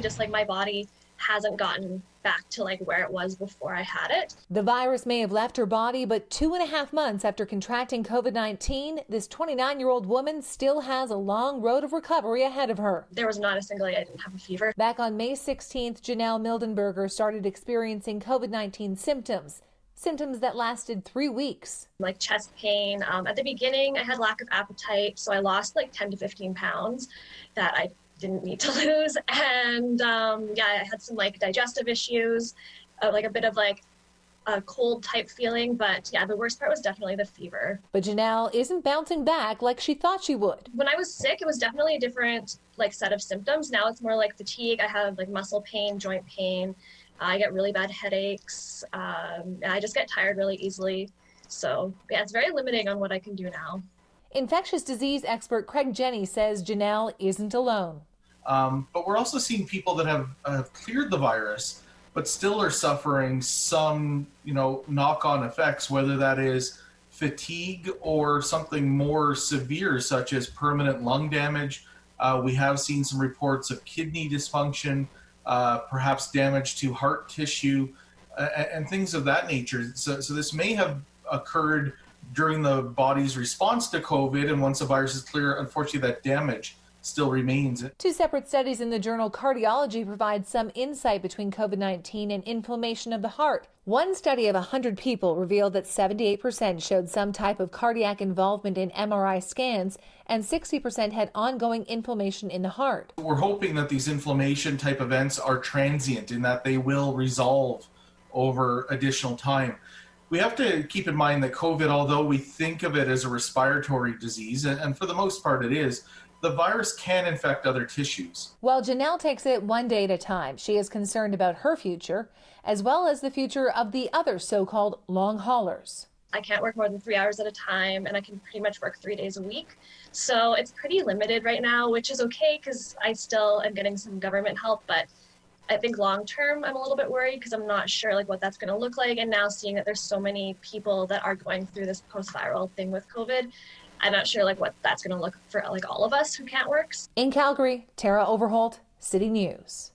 Just like my body hasn't gotten back to like where it was before I had it. The virus may have left her body, but 2.5 months after contracting COVID-19, this 29-year-old woman still has a long road of recovery ahead of her. There was not a single day I didn't have a fever. Back on May 16th, Janelle Mildenberger started experiencing COVID-19 symptoms that lasted 3 weeks. Like chest pain. At the beginning, I had lack of appetite, so I lost like 10 to 15 pounds that I didn't need to lose. And I had some like digestive issues, like a bit of like a cold type feeling. But yeah, the worst part was definitely the fever. But Janelle isn't bouncing back like she thought she would. When I was sick, it was definitely a different like set of symptoms. Now it's more like fatigue. I have like muscle pain, joint pain. I get really bad headaches. I just get tired really easily. So yeah, it's very limiting on what I can do now. Infectious disease expert Craig Jenny says Janelle isn't alone. But we're also seeing people that have cleared the virus, but still are suffering some, knock-on effects, whether that is fatigue or something more severe, such as permanent lung damage. We have seen some reports of kidney dysfunction, perhaps damage to heart tissue, and things of that nature. So this may have occurred during the body's response to COVID, and once the virus is clear, unfortunately, that damage still remains. 2 separate studies in the journal Cardiology provide some insight between COVID-19 and inflammation of the heart. One study of 100 people revealed that 78% showed some type of cardiac involvement in MRI scans, and 60% had ongoing inflammation in the heart. We're hoping that these inflammation type events are transient in that they will resolve over additional time. We have to keep in mind that COVID, although we think of it as a respiratory disease, and for the most part it is, the virus can infect other tissues. While Janelle takes it one day at a time, she is concerned about her future, as well as the future of the other so-called long haulers. I can't work more than 3 hours at a time, and I can pretty much work 3 days a week. So it's pretty limited right now, which is okay because I still am getting some government help, but I think long term, I'm a little bit worried because I'm not sure like what that's going to look like. And now seeing that there's so many people that are going through this post-viral thing with COVID, I'm not sure like what that's going to look for like all of us who can't work. In Calgary, Tara Overholt, City News.